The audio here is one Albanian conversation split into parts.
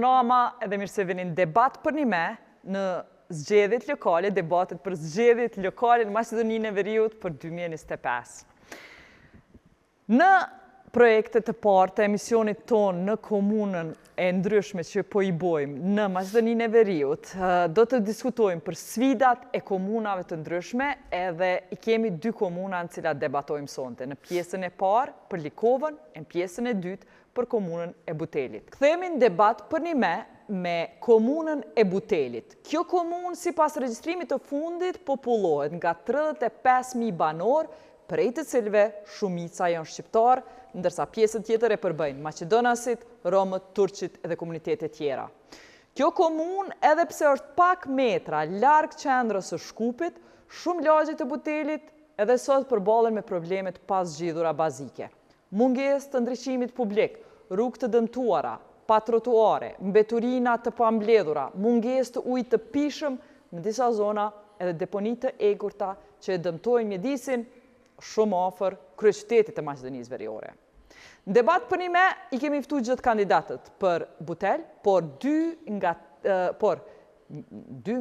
mbrëma edhe mirë se vini në debat për një me në zgjedhjet lokale, debatet për zgjedhjet lokale në Maqedoninë e Veriut për 2025. Në projekte të parë të emisionit tonë në komunën e ndryshme që po i bojmë në Maqedoninë e Veriut, do të diskutojmë për sfidat e komunave të ndryshme edhe i kemi dy komuna në cilat debatojmë sonte. Në pjesën e parë për Likovën e në pjesën e dytë për komunën e Butelit. Kthehemi në debat për një me komunën e Butelit. Kjo komunë, sipas regjistrimit të fundit, popullohet nga 35.000 banor, prej të cilëve shumica janë shqiptar, ndërsa pjesën tjetër e përbëjnë Maqedonasit, Romët, Turqit edhe komunitete tjera. Kjo komunë, edhe pse është pak metra larg qendrës së Shkupit, shumë lagjit të Butelit, edhe sot përballen me problemet pas zgjidhura bazike. Mungesë të ndriçimit publik, rrugë të dëmtuara, pa trotuare, mbeturina të pambledhura, mungesë të ujit të pishëm në disa zona edhe deponi të egurta që e dëmtojnë mjedisin shumë afër kryeqytetit të Maqedonisë Veriore. Në debat për një me i kemi ftuar gjithë kandidatët për Butel, por dy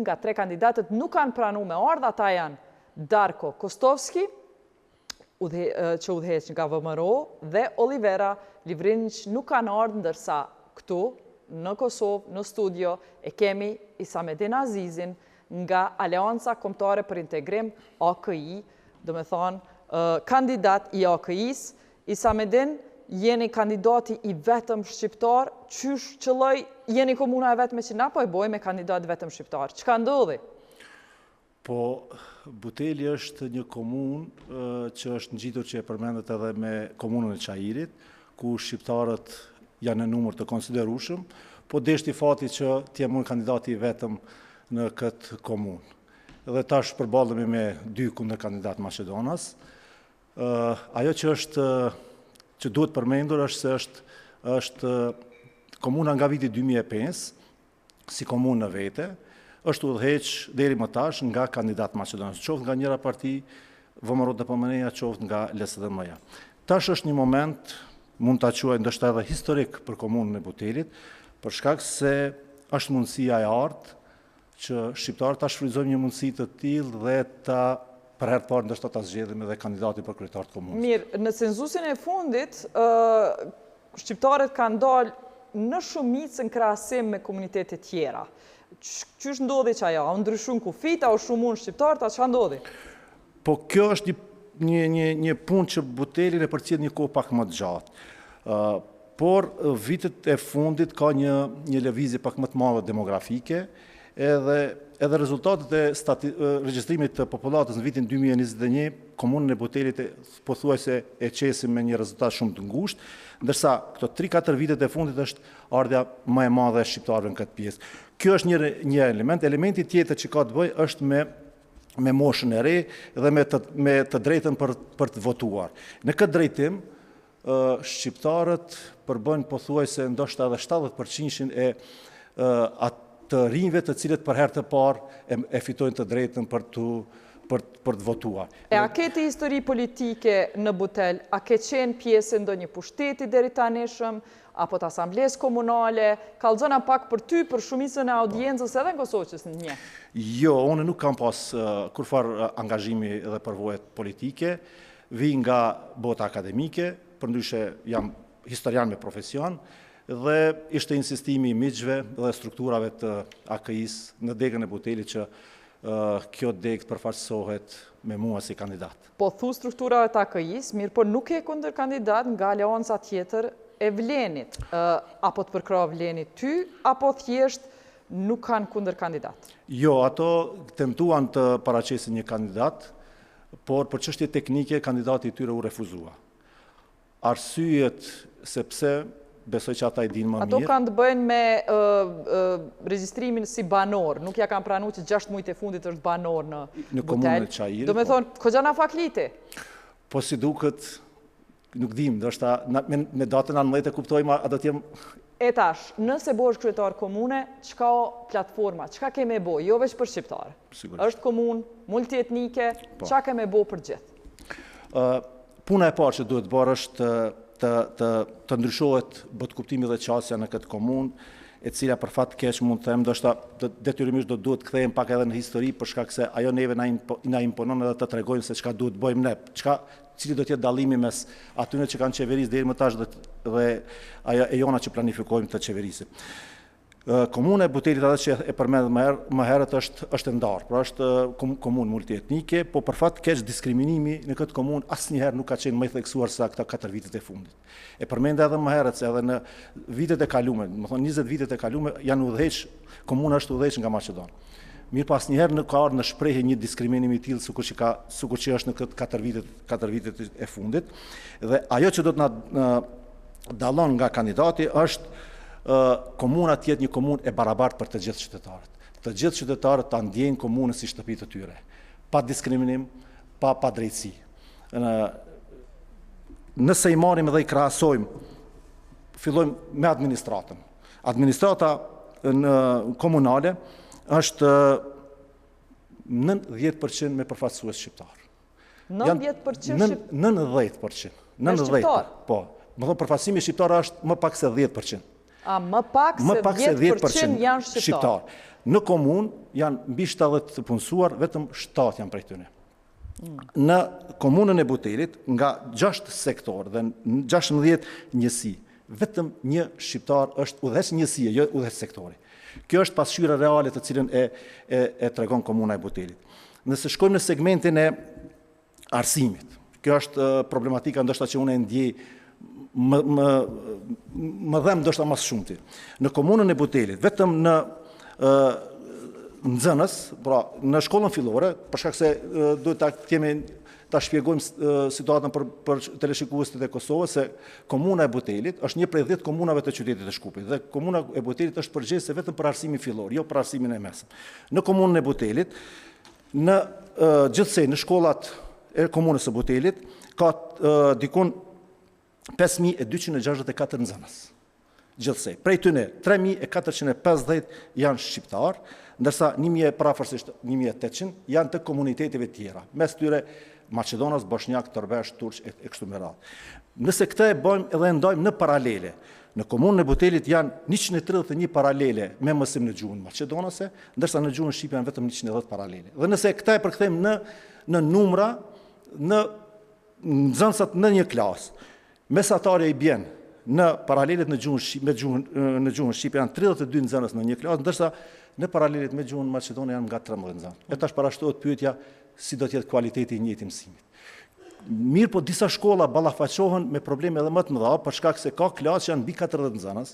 nga tre kandidatët nuk kanë pranuar me ardhmë, ata janë Darko Kostovski, që udhëheq nga VMRO, dhe Olivera Livrinic nuk kanë ardhur, ndërsa këtu në Kosovë, në studio, e kemi Isamedin Azizin nga Aleanca Kombëtare për Integrim AKI, do me thonë kandidat i AKI-s. Isamedin, jeni kandidati i vetëm shqiptar, qysh qëlloj jeni komuna e vetme që na po e bojmë me kandidat vetëm shqiptar? Çka ndodhi? Po, Buteli është një komunë që është ngjitur që e përmendet edhe me komunën e Çajirit, ku shqiptarët janë në numër të konsiderueshëm, po deshti fati që t'jem unë kandidati i vetëm në këtë komunë. Dhe tash përballemi me dy kundër kandidat Maqedonas. Ajo që duhet përmendur është se është komuna nga viti 2005, si komunë në vete, është udhëheq deri më tash nga kandidat Maqedonas, qoftë nga njëra parti, VMRO DPMN-ja, qoftë nga LSDM-ja. Tash është një moment, mund ta quaj ndoshta edhe historik për komunën e Butelit, për shkak se është mundësia e artë që shqiptarët ta shfrytëzojnë një mundësi të tillë dhe për herë të parë ndoshta ta zgjedhim edhe kandidatin për kryetar të komunës. Mirë, në cenzusin e fundit, shqiptarët kanë dalë në shumicë në krahasim me komunitete tjera. Ç'është ndodhi që ajo? U ndryshun kufit, u shumun shqiptarët, ç'a ndodhi? Po kjo është një punë që Buteli e përcjell një kohë pak më të gjatë. Por vitet e fundit ka një lëvizje pak më të madhe demografike, edhe rezultatet e regjistrimit të popullatës në vitin 2021, komunën e Butelit pothuajse e qesim me një rezultat shumë të ngushtë, ndërsa këto 3-4 vitet e fundit është ardha më e madhe e shqiptarëve në këtë pjesë. Kjo është një element. Elementi tjetër që ka të bëjë është me moshën e re dhe me të drejtën për të votuar. Në këtë drejtim, shqiptarët përbën pothuajse ndoshta edhe 70% e të rinjve të cilët për herë të parë e fitojnë të drejtën për të votuar. A keti histori politike në Butel? A ke qenë pjesë ndonjë pushteti deri tanishëm, apo të asamblesë komunale? Kallëzona pak për ty, për shumicën e audiencës edhe në Kosovë që s'në njeh. Jo, unë nuk kam pas kurfar angazhimi dhe përvojët politike, vi nga bota akademike, përndryshe jam historian me profesion, dhe ishte insistimi i miqve dhe strukturave të AKI-s në degën e Butelit që kjo degë përfaqësohet me mua si kandidat. Po thu strukturave të AKI-s, mirë, po nuk e kundër kandidat nga aleanca tjetër e Vlenit. Apo të përkra Vlenit ty, apo thjesht nuk kanë kundër kandidat? Jo, ato tentuan të paraqesin një kandidat, por për çështje teknike kandidati i tyre u refuzua. Arsyet sepse besoj që ata i dinë më mirë. Ato kanë të bëjnë me regjistrimin si banor, nuk ja kanë pranuar që 6 muajt e fundit është banor në komunën e Çajirit. Do me thonë, kogja na faklite? Po si duket, nuk dim, ndoshta me datën 19 e kuptojmë, a do të jem... E tash, nëse bosh kryetar komune, çka platforma, çka ke me bo, jo veç për shqiptarë? Është komunë multietnike, çka ke me bo për gjithë? Puna e parë që duhet bërë është të ndryshohet botkuptimi dhe qasja në këtë komunë, e cila për fat keq mund të them, ndoshta detyrimisht do duhet të kthehemi pak edhe në histori për shkak se ajo neve na imponon edhe të tregojmë se çka duhet bëjmë ne, cili do të jetë dallimi mes atyre që kanë qeverisë deri më tash dhe ajo e jona që planifikojmë të qeverisim. Komuna e Butelit atë që e përmend më herët është ndarë, pra është komunë multietnike, po për fat keq diskriminimi në këtë komunë asnjëherë nuk ka qenë më i theksuar se këta 4 vitet e fundit. E përmend edhe më herët se edhe në vitet e kaluara, do të thonë 20 vitet e kaluara janë udhëheq, komuna është udhëheq nga Maqedoni. Mirë, pas njëherë nuk ka ardhur në shprehje një diskriminimi i tillë sikur që është në këtë 4 vitet e fundit. Dhe ajo që do të na dallon nga kandidati është komuna të jetë një komunë e barabartë për të gjithë qytetarët. Të gjithë qytetarët ta ndjejnë komunën si shtëpi të tyre, pa diskriminim, pa drejtësi. Nëse i marrim dhe i krahasojmë, fillojmë me administratën. Administrata komunale është 90% me përfaqësues shqiptar. 90%? 90%. 90%? Po. Më thonë përfaqësimi shqiptar është më pak se 10%. Më pak se 10% janë shqiptar. Në komunë janë mbi 70 të punësuar, vetëm 7 janë prej tyre. Në komunën e Butelit, nga 6 sektor dhe 16 njësi, vetëm një shqiptar është udhëheq njësie, jo udhëheq sektori. Kjo është pasqyra reale të cilën e tregon komuna e Butelit. Nëse shkojmë në segmentin e arsimit, kjo është problematika ndoshta që unë e ndjej më dhem ndoshta mas shumti. Në komunën e Butelit, vetëm në nxënës, pra në shkollën fillore, për shkak se duhet ta shpjegojmë situatën për teleshikuesit e Kosovës, se komuna e Butelit është një prej 10 komunave të qytetit të Shkupit, dhe komuna e Butelit është përgjegjëse vetëm për arsimin fillor, jo për arsimin e mesëm. Në komunën e Butelit, në gjithsej në shkollat e komunës së Butelit, ka dikun 5264 nxënës. Gjithsej. Prej tyre 3450 janë shqiptar, ndërsa 1800 janë të komuniteteve tjera. Mes tyre Maqedonas, Bosnjak, Tërbesh, Turq e kështu me radhë. Nëse këtë e bëjmë edhe ndajmë në paralele, në komunën e Butelit janë 131 paralele me mësim në gjuhën maqedonase, ndërsa në gjuhën shqipe janë vetëm 110 paralele. Dhe nëse këtë e përkthejmë në numra, në nxënësat në një klasë, mesatarja i bjen në paralelet në gjuhën shqipe janë 32 nxënës në një klasë, ndërsa në paralelet me gjuhën maqedone janë nga 13 nxënës. E tash parashtrohet pyetja si do të jetë kualiteti i njëjtë mësimit. Mirë, po disa shkolla ballafaqohen me probleme edhe më të mëdha, për shkak se ka klasë që janë mbi 40 nxënës,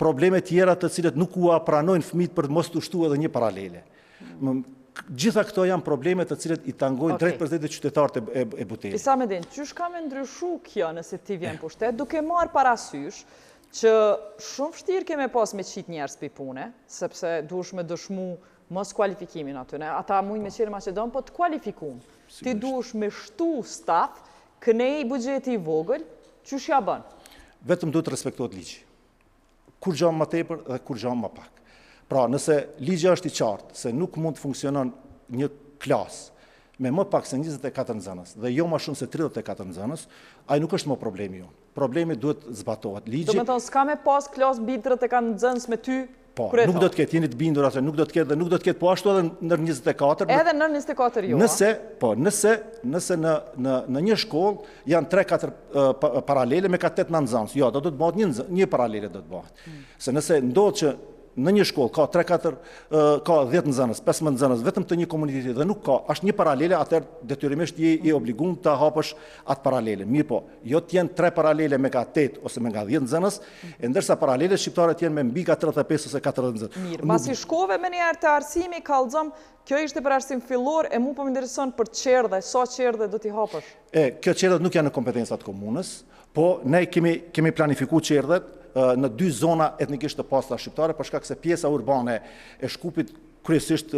probleme tjera të cilët nuk u pranojnë fëmijët për të mos u shtuar edhe një paralele. Gjitha këto janë probleme të cilët i tangojnë drejt për drejt qytetarët e Butelit. Isamedin, qysh ka me ndryshu kjo nëse ti vjen pushtet, duke marrë parasysh që shumë vështirë keme pas me qit njerëz për pune, sepse duhesh me dëshmu mos kualifikimin aty. Ata mujnë me qenë Maqedon, po të kualifikum. Ti duhesh me shtu staf, kënej buxheti i vogël, qysh ja bën? Vetëm duhet të respektohet ligji. Kur gjë më tepër dhe kur gjë më pak. Pra, nëse ligji është i qartë se nuk mund të funksionon një klasë me më pak se 24 nxënës dhe jo më shumë se 34 nxënës, ai nuk është më problemi jonë. Problemi duhet zbatohet ligji. Do të thonë s'ka me pas klasë mbi 34 nxënës me ty? Po, nuk do të ketë, jeni të bindur atë, nuk do të ketë dhe nuk do të ketë po ashtu edhe në 24. Edhe në 24 jo. Nëse në një shkollë janë 3-4 paralele me ka 8 nxënës, jo, do të bëhet një paralele do të bëhet. Se nëse ndodh që në një shkollë ka 10 nxënës, 15 nxënës, vetëm të një komuniteti dhe nuk ka, është një paralele, atëherë detyrimisht je i obliguar të hapësh atë paralele. Mirë po, jo të jenë 3 paralele me ka 8 ose me ka 10 nxënës, e ndërsa paralelet shqiptare të jenë me mbi 35 ose 40 nxënës. Mirë, masi shkove me një herë të arsimi, kallëzëm, kjo ishte për arsim fillor, e mu po më intereson për qerdhe, sa qerdhe do t'i hapësh? Kjo qerdhet nuk janë në kompetencat komunës, po ne kemi planifikuar qerdhet në 2 zona etnikisht të pasta shqiptare, për shkak se pjesa urbane e Shkupit kryesisht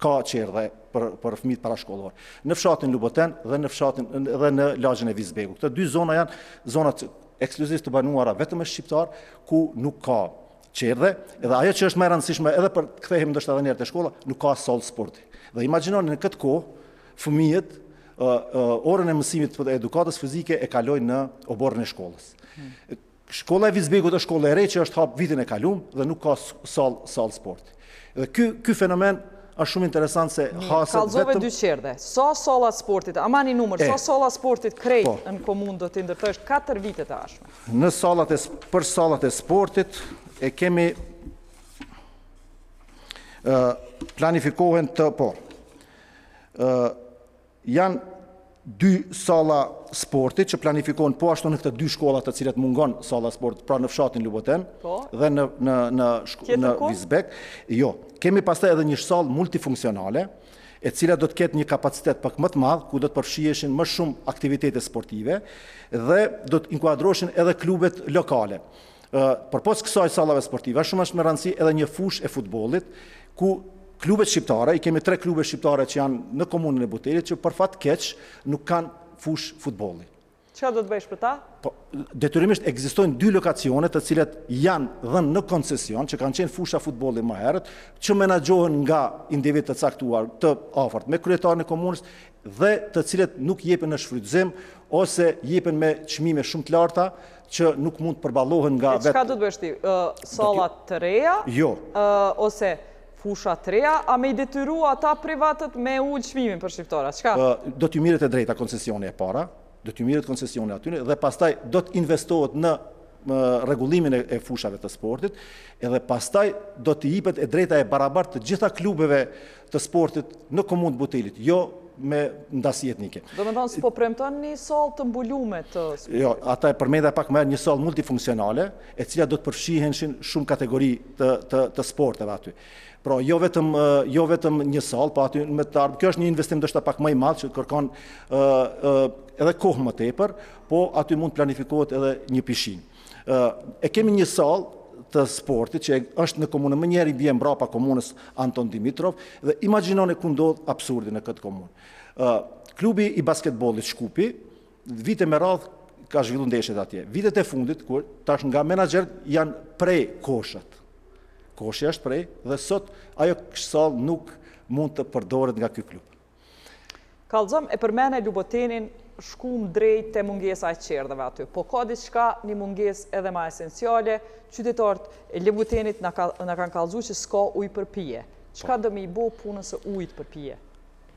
ka qerdhe për fëmijët parashkollor. Në fshatin Luboten dhe në lagjin e Vizbegu. Këto 2 zona janë zonat ekskluzivisht të banuara vetëm me shqiptar, ku nuk ka qerdhe, edhe ajo që është më e rëndësishme edhe për të kthehemi ndoshta edhe një herë te shkolla, nuk ka sallë sporti. Dhe imagjinoni në këtë kohë fëmijët orën e mësimit të edukatës fizike e kalojnë në oborrin e shkollës. Shkolla e Vizbegut është shkolla e re që është hap vitin e kalum dhe nuk ka sallë sporti. Dhe ky fenomen është shumë interesant se hasët Kallëzove dy qerde. Sa salla sportit, ama një numër, sa salla sportit krejt në komunë do të ndërtojsh 4 vite të ashme? Në për sallat e sportit e kemi planifikohen janë 2 salla sportit që planifikohen po ashtu në këtë 2 shkollat të cilat mungon salla sportit, pra në fshatin Luboten dhe në Vizbek. Jo, kemi pastaj edhe një sallë multifunksionale, e cila do të ketë një kapacitet pak më të madh, ku do të përfshiheshin më shumë aktivitete sportive dhe do të inkuadroheshin edhe klubet lokale. Përpos kësaj sallave sportive, shumë është me rëndësi edhe një fushë e futbollit, ku klubet shqiptare, i kemi 3 klube shqiptare që janë në komunën e Butelit, që për fat keq nuk kanë fushë futbolli. Çfarë do të bësh për ta? Detyrimisht ekzistojnë 2 lokacione të cilat janë dhënë në koncesion, që kanë qenë fusha futbolli më herët, që menaxhohen nga individ të caktuar të afërt me kryetarin e komunës dhe të cilat nuk jepen në shfrytëzim ose jepen me çmime shumë të larta që nuk mund të përballohen nga vetë. Çka do të bësh ti? Sallat të reja? Jo. Ose fusha të reja, a me i detyru ata privatët me ullë çmimin për shqiptara? Çka? Do t'ju mirët e drejta koncesioni e para, do t'ju mirët koncesioni atyre, dhe pastaj do t'investohet në rregullimin e fushave të sportit, edhe pastaj do t'i jipet e drejta e barabartë të gjitha klubeve të sportit në komunë të Butelit, jo me ndasi etnike. Do me thonë, s'po premton një sallë të mbulume të sportit? Jo, ata e përmenda pak më herë një sallë multifunksionale, e cila do të përfshihenshin shumë kategori të sporteve aty. Pra, jo vetëm një sallë, po aty me të ardhmë, kjo është një investim ndoshta pak më i madh që kërkon edhe kohë më tepër, po aty mund planifikohet edhe një pishinë. E kemi një sallë të sportit që është në komunë, më njerë i bie mbrapa komunës Anton Dimitrov, dhe imagjinoni ku ndodh absurdi në këtë komunë. Klubi i basketbollit Shkupi, vite me radhë ka zhvilluar ndeshjet atje. Vitet e fundit, kur tash nga menaxherët janë prej koshët. Koshi është prej dhe sot ajo sallë nuk mund të përdoret nga ky klub. Kallëzom e përmene Lubotenin shkum drejt të mungesa e qerdheve aty, po ka diçka një munges edhe ma esenciale, qytetarët e Lubotenit na kanë kallëzu që s'ka ujë për pije. Çka do me i bo punës së ujit për pije?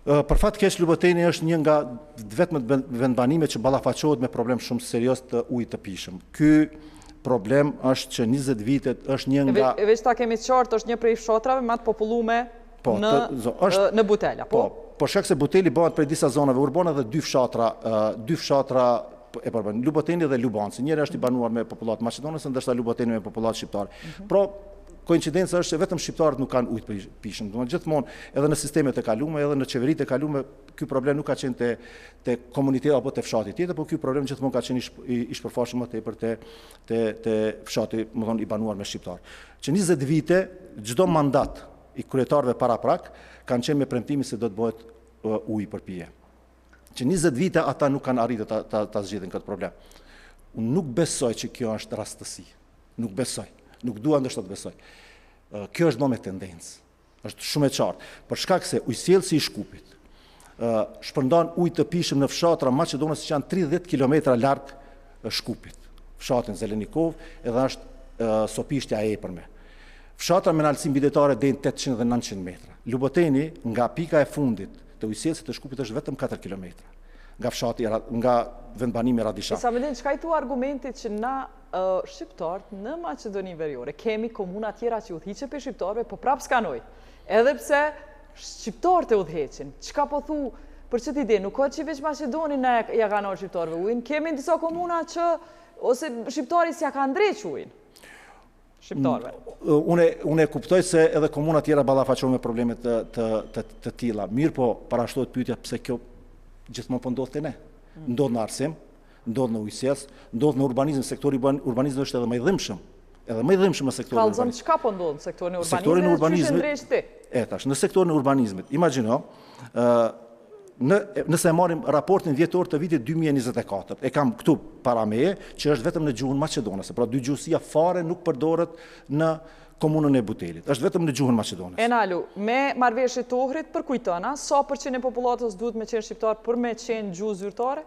Për fat keq Luboteni është një nga vetëm vendbanimet që ballafaqohet me problem shumë serioz të ujit të pijshëm. Ky problem është që 20 vitet është një nga... E veç ta kemi qartë, është një prej fshatrave më të popullume në Butel, apo? Po shkak se Buteli bëhet prej disa zonave urbane dhe 2 fshatra e përbën, Luboteni dhe Lubanci. Njëri është i banuar me popullat maqedonase, ndërsa Luboteni me popullat shqiptare. Pra, koincidenca është se vetëm shqiptarët nuk kanë ujë të pijshëm. Domethënë gjithmonë edhe në sistemet e kaluara, edhe në qeveritë e kaluara, ky problem nuk ka qenë te komuniteti apo te fshati tjetër, por ky problem gjithmonë ka qenë i shpërfaqshëm më tepër te fshati, më thonë, i banuar me shqiptar. Që 20 vite çdo mandat i kryetarëve paraprak kanë qenë me premtimin se do të bëhet ujë për pije. Që 20 vite ata nuk kanë arritur ta zgjidhin këtë problem. Unë nuk besoj që kjo është rastësi. Nuk besoj. Nuk dua ndoshta të besoj. Kjo është me tendencë. Është shumë e qartë. Për shkak se ujësjellsi i Shkupit shpërndan ujë të pijshëm në fshatra maqedonase që janë 30 kilometra larg Shkupit. Fshatin Zelenikov edhe është Sopishtja e epërme. Fshatra me nalësi mbydetare deri në 800 dhe 900 metra. Luboteni nga pika e fundit të ujësjellsit të Shkupit është vetëm 4 kilometra. Nga vendbanimi Radisha. Sa më din, çka i thua argumentit që na shqiptarët në Maqedoni Veriore kemi komuna tjera që udhëhiqen për shqiptarëve, po prapë s'kan ujë. Edhe pse shqiptarët e udhëheqin. Çka po thu për çet ide? Nuk ka që veç Maqedoni na ja kanë orë shqiptarëve ujin. Kemi disa komuna që ose shqiptari s'ja kanë drejt ujin. Shqiptarëve. Unë e kuptoj se edhe komuna tjera ballafaqohen me probleme të tilla. Mirë, po parashtohet pyetja pse kjo gjithmonë po ndodh te ne. Ndodh në arsim, ndodh në ujësjellës, ndodh në urbanizëm. Sektori urbanizmit është edhe më i dhimbshëm. Edhe më i dhimbshëm në sektorin urbanizmit. Kallëzom, çka po ndodh në sektorin e urbanizmit? Në sektorin e urbanizmit, imagjino, nëse e marrim raportin vjetor të vitit 2024, e kam këtu para meje, që është vetëm në gjuhën maqedonase, pra dygjuesia fare nuk përdoret në komunën e Butelit. Është vetëm në gjuhën maqedonase. Enalu, me marrëveshjet të Ohrit përkujtona, sa përqind e popullatës duhet me qenë shqiptar për me qenë gjuhë zyrtare?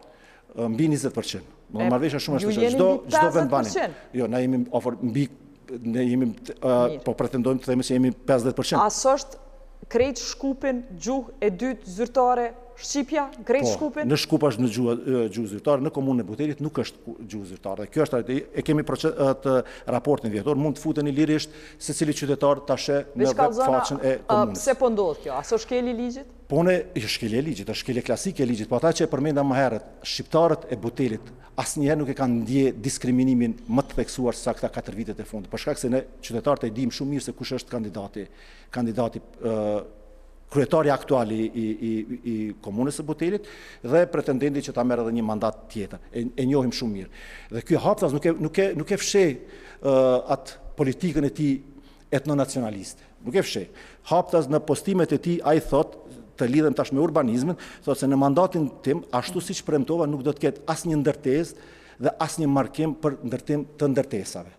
mbi 20%. Marrëveshja shumë është ju jeni mbi 50%. Jo, na jemi ofër mbi, ne jemi, po pretendojmë të themi se jemi 50%. As është krejt Shkupin gjuhë e dytë zyrtare Shqipja, krejt Shkupin? Në Shkup është në gjuhë zyrtare, në komunën e Butelit nuk është gjuhë zyrtare. Kjo është, e kemi të raportin vjetor, mund të futeni lirisht se cili qytetar të ashe në faqen e komunës. Pse po ndodhë kjo? Aso shkeli ligjit? Po ne, shkelje e ligjit, është shkelje klasike e ligjit, po ata që e përmenda më herët, shqiptarët e Butelit, asnjëherë nuk e kanë ndje diskriminimin më të theksuar sa këta 4 vitet e fundit. Për shkak se ne qytetarët e dim shumë mirë se kush është kandidati kryetari aktual i komunës së Butelit dhe pretendenti që ta merr edhe një mandat tjetër. E njohim shumë mirë. Dhe ky Haptas nuk e fsheh atë politikën e tij etnonacionaliste. Nuk e fsheh. Haptas në postimet e tij ai thot, të lidhem tash me urbanizmin, thot se në mandatin tim, ashtu siç premtova, nuk do të ketë asnjë ndërtesë dhe asnjë markim për ndërtim të ndërtesave.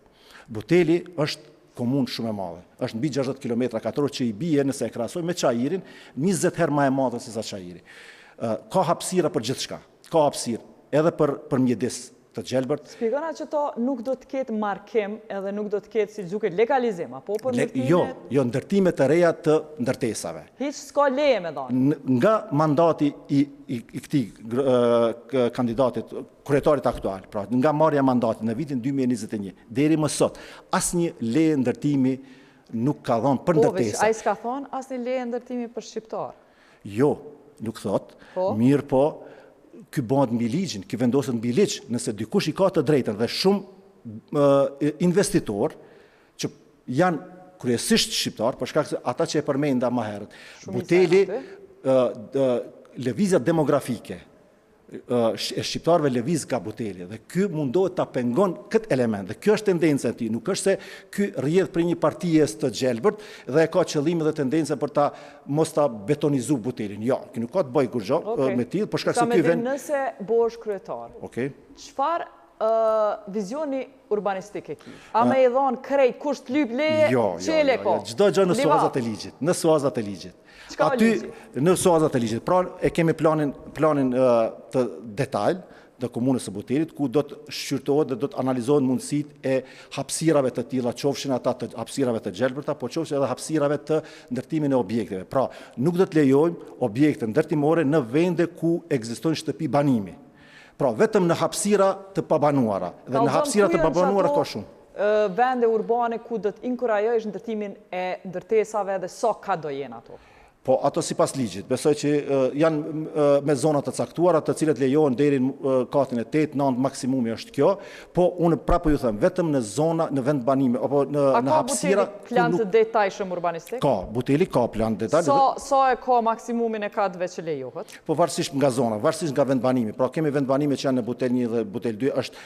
Buteli është komunë shumë e madhe. Është mbi 60 km2 që i bie nëse e krahasoj me Çajirin, 20 herë më e madhe se sa Çajiri. Ka hapësira për gjithçka. Ka hapësirë edhe për mjedis të gjelbërt. Shpjegona që to nuk do të ketë markim edhe nuk do të ketë si duket legalizim, apo për ndërtimet? Jo, ndërtime të reja të ndërtesave. Hiç s'ka leje me dhënë. Nga mandati i këtij kandidatit, kryetarit aktual, pra nga marrja e mandatit në vitin 2021 deri më sot, asnjë leje ndërtimi nuk ka dhënë për ndërtesa. Ai s'ka thonë asnjë leje ndërtimi për shqiptar. Jo, nuk thot. Mirë po, ky bëhet mbi ligjin, ky vendoset mbi ligj, nëse dikush i ka të drejtën dhe shumë investitor që janë kryesisht shqiptar, për shkak se ata që e përmenda më herët. Buteli, lëvizja demografike e shqiptarëve lëviz nga Buteli dhe ky mundohet ta pengon këtë element dhe kjo është tendenca e tij, nuk është se ky rrjedh për një partijes të gjelbërt dhe ka qëllim dhe tendencë për ta mos ta betonizuar Butelin. Jo, ky nuk ka të bëjë kurrë me tillë, por shkak se ky vend nëse bëhesh kryetar. Okej. Çfarë vizioni urbanistik e ki? A me i dhonë krejt, kush të lyp leje, qele ko? Çdo gjë në suazat e ligjit, në suazat e ligjit. Aty në suazat e ligjit. Pra e kemi planin të detajl të komunës së Butelit, ku do të shqyrtohet dhe do të analizohen mundësitë e hapësirave të tilla, qofshin ata të hapësirave të gjelbërta, po qofshin edhe hapësirave të ndërtimin e objekteve. Pra, nuk do të lejojmë objekte ndërtimore në vende ku ekzistojnë shtëpi banimi. Pra, vetëm në hapësira të pabanuara. Dhe në hapësira të pabanuara ka shumë. Vende urbane ku do të inkurajojsh ndërtimin e ndërtesave dhe sa ka do jenë ato? Po, ato sipas ligjit. Besoj që janë me zona të caktuara, të cilët lejohen deri në katin e 8, 9 maksimumi është kjo, po unë prapë ju them, vetëm në zona, në vend banime, apo në hapësira. A ka Buteli plan të detajshëm urbanistik? Ka, Buteli ka plan të detajshëm. Sa e ka maksimumin e katëve që lejohet? Po varësisht nga zona, varësisht nga vend banimi. Pra kemi vend banime që janë në Butel 1 dhe Butel 2, është,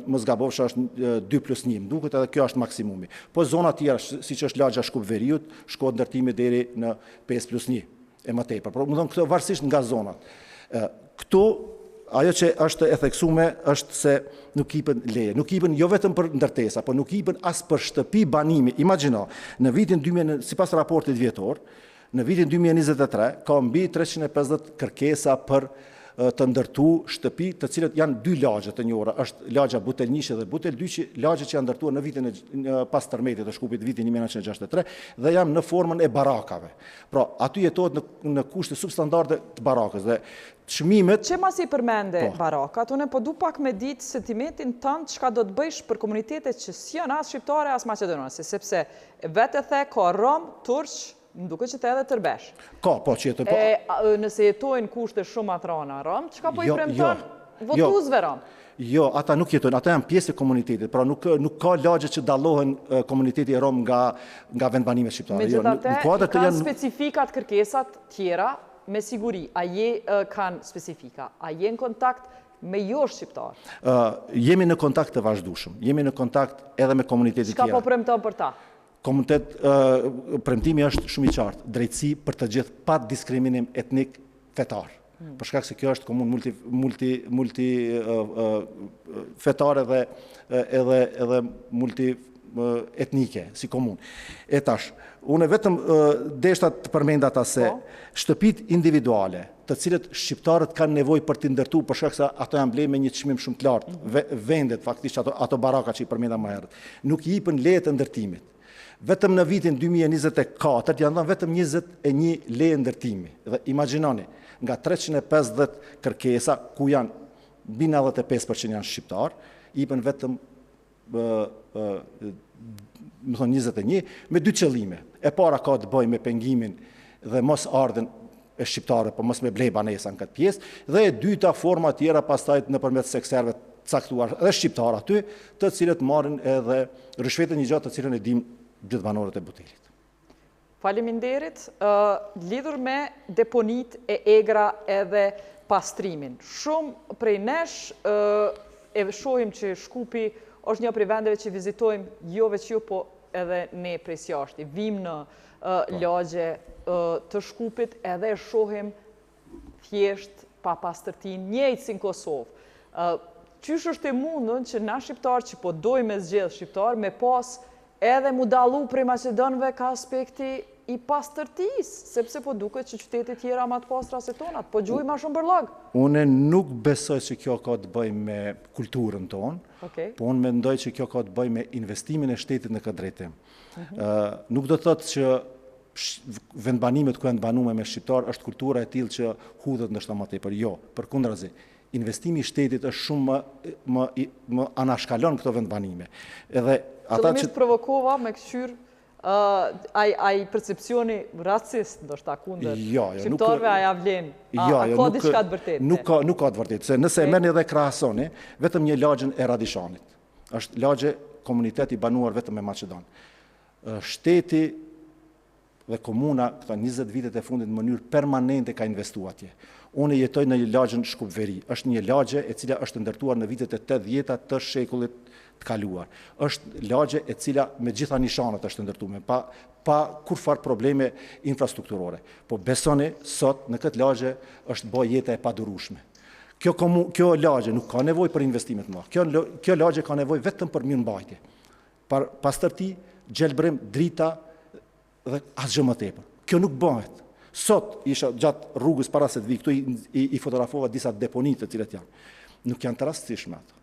më zgabofsha, është 2+1, duket edhe kjo është maksimumi. Po zona tjera, siç është lagja Shkup-Veriut, shkohet ndërtimi deri në 5+1 e më tepër. Por më thonë këto varësisht nga zonat. Këtu ajo që është e theksuar është se nuk kipen leje. Nuk kipen jo vetëm për ndërtesa, por nuk kipen as për shtëpi banimi. Imagjino, në vitin 2000, sipas raportit vjetor, në vitin 2023 ka mbi 350 kërkesa për të ndërtu shtëpi, të cilët janë 2 lagje të njëjta, është lagja Butel 1 dhe Butel 2, lagje që janë ndërtuar në vitin pas tërmetit të Shkupit, vitin 1963, dhe janë në formën e barakave. Pra, aty jetohet në kushte substandarde të barakës dhe çmimet. Që mas i përmende barakat, unë po du pak me ditë sentimentin tënd çka do të bëjsh për komunitetet që s'janë as shqiptare as maqedonase, sepse vetë the ka rom, turq, më duke që të edhe tërbesh. Ka, po që jetë po. Nëse jetojnë kushte shumë atrana rëm, qka po i premton votuzve rëm? Jo, ata nuk jetojnë, ata janë pjesë e komunitetit, pra nuk ka lagje që dallohen komuniteti e rom nga vendbanimet shqiptare. Megjithatë, kanë specifikat kërkesat tjera, me siguri, a je kanë specifika, a je në kontakt me jo shqiptar? Jemi në kontakt të vazhdueshëm, jemi në kontakt edhe me komunitetit tjera. Qka po premton për ta? Komunitet, premtimi është shumë i qartë, drejtësi për të gjithë pa diskriminim etnik fetar. Për shkak se kjo është komunë multi fetare dhe edhe multi etnike si komunë. E tash, unë vetëm deshta të përmend ata se shtëpit individuale të cilët shqiptarët kanë nevojë për t'i ndërtu, për shkak se ato janë blej me një çmim shumë të lartë, vendet faktikisht ato baraka që i përmenda më herët, nuk i jepën leje të ndërtimit. Vetëm në vitin 2024 janë dhënë vetëm 21 leje ndërtimi. Dhe imagjinoni, nga 350 kërkesa ku janë mbi 95% janë shqiptar, i jepën vetëm 21 me dy qëllime. E para ka të bëjë me pengimin dhe mos ardhen e shqiptare, po mos me blej banesa në këtë pjesë, dhe e dyta forma tjera pastaj nëpërmjet sekserve caktuar dhe shqiptar aty, të cilët marrin edhe rishvetin një gjatë të cilën e dim gjithë banorët e Butelit. Faleminderit, lidhur me deponit e egra edhe pastrimin. Shumë prej nesh e shohim që Shkupi është një prej vendeve që vizitojmë jo veç ju, po edhe ne prej jashtë. Vim në lagje të Shkupit edhe e shohim thjesht pa pastërtin njëjtë si në Kosovë. Qysh është e mundën që na shqiptarë që po dojmë me zgjedhë shqiptarë me pas edhe mu dalu prej Macedonëve ka aspekti i pastërtis, sepse po duket që qytetet tjera ma të pastra se tonat, po gjuj ma shumë bërlag. Une nuk besoj që kjo ka të bëj me kulturën tonë, po unë mendoj që kjo ka të bëj me investimin e shtetit në këtë drejtim. Nuk do të thotë që vendbanimet ku janë banuar me shqiptar është kultura e tillë që hudhet ndoshta më tepër. Jo, përkundrazi. Investimi i shtetit është shumë më anashkalon këto vendbanime. Edhe ata që provokova me këshyr ai percepcioni racist ndoshta kundër shqiptarëve a ja vlen? A ka diçka të vërtetë? Nuk ka të vërtetë, se nëse e merrni edhe krahasoni, vetëm një lagjën e Radishanit. Është lagje komuniteti banuar vetëm me Maqedon. Shteti dhe komuna këta 20 vitet e fundit në mënyrë permanente ka investuar atje. Unë jetoj në një lagjën Shkupveri. Është një lagje e cila është ndërtuar në vitet e 80 të shekullit të kaluar. Është lagje e cila me gjitha nishanët është ndërtuar, pa kurfar probleme infrastrukturore. Po besoni, sot në këtë lagje është bë jeta e padurueshme. Kjo lagje nuk ka nevojë për investime të mëdha. Kjo lagje ka nevojë vetëm për mirëmbajtje. Për pastërti, gjelbrim, drita dhe asgjë më tepër. Kjo nuk bëhet. Sot isha gjatë rrugës para se të vi këtu i fotografova disa deponit të cilet janë. Nuk janë të rastishme ato.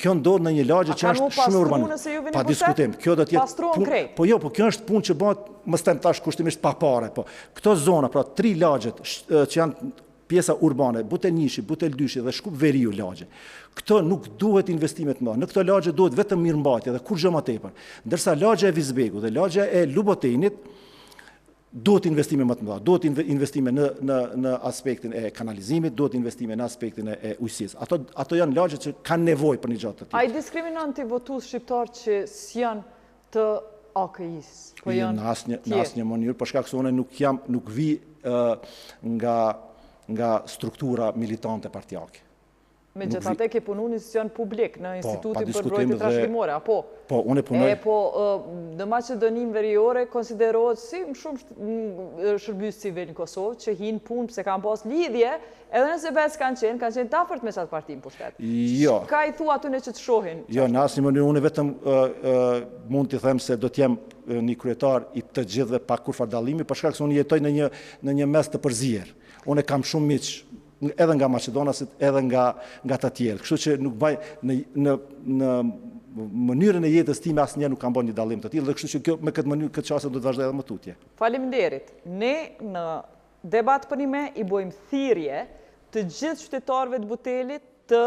Kjo ndodh në një lagje që është shumë urbane. Pa diskutim. Kjo do të jetë punë. Po jo, po kjo është punë që bëhet, mos them tash kushtimisht pa parë, po. Këto zona, pra 3 lagjet që janë pjesa urbane, Butelnishi, Buteldyshi dhe Shkupveriu lagje. Këto nuk duhet investimet më. Në këto lagje duhet vetëm mirëmbajtje dhe kurrë më tepër. Ndërsa lagja e Vizbegu dhe lagja e Lubotenit duhet investime më të mëdha, duhet investime në aspektin e kanalizimit, duhet investime në aspektin e ujësisë. Ato janë lagje që kanë nevojë për një gjatë të tillë. Ai diskriminon ti votues shqiptar që s'janë të AKI-s, po janë në asnjë mënyrë, për shkak se unë nuk vi nga struktura militante partijake. Megjithatë ke punu në institucion publik, në Institutin për Mbrojtje Trashëgimore, apo? Po, unë punoj. Po, në Maqedoninë Veriore konsiderohet si shumë shërbys civil në Kosovë, që hinë punë pse kanë pas lidhje, edhe nëse besë kanë qenë tafërt me qatë partinë pushtet. Jo. Ka i thua aty në që të shohin? Jo, në asnjë mënyrë, unë vetëm mund t'i them se do t'jem një kryetar i të gjithëve pa kurfar dallimi, për shkak se unë jetoj në një mes të përzier. Unë kam shumë miq edhe nga Maqedonasit, edhe nga të tjerë. Kështu që nuk baj në mënyrën e jetës time asnjëherë nuk kam bërë një dallim të tillë, dhe kështu që me këtë mënyrë këtë çështje do të vazhdoj edhe më tutje. Faleminderit. Ne në debat për një i bojmë thirrje të gjithë qytetarëve të Butelit të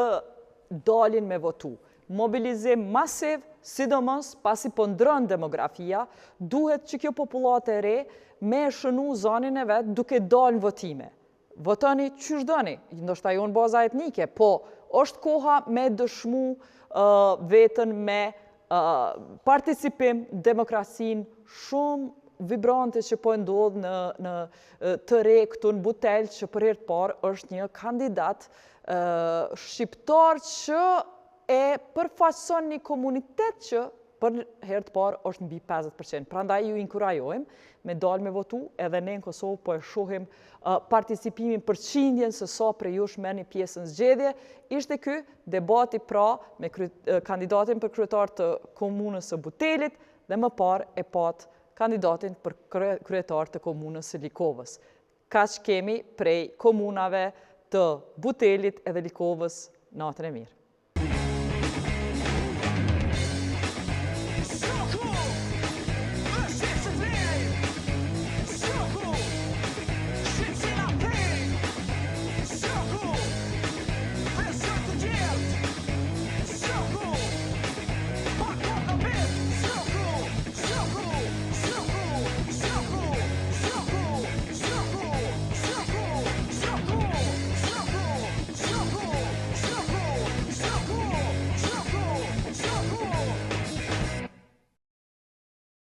dalin me votu. Mobilizim masiv, sidomos pasi po ndron demografia, duhet që kjo popullatë e re me shënu zonin e vet duke dalë në votime. Votoni qysh doni, ndoshta jo në baza etnike, po është koha me dëshmu vetën me participim, demokracinë shumë vibrante që po ndodh në të re këtu në Butel, që për herë të parë është një kandidat shqiptar që e përfaqëson një komunitet që për herë të parë është mbi 50%. Prandaj ju inkurajojmë me dalë me votu, edhe ne në Kosovë po e shohim participimin për qindjen se sa prej jush merrni pjesë në zgjedhje. Ishte ky debati pra me kandidatin për kryetar të komunës së Butelit dhe më parë e pat kandidatin për kryetar të komunës së Likovës. ka që kemi prej komunave të Butelit edhe Likovës. Natën e mirë.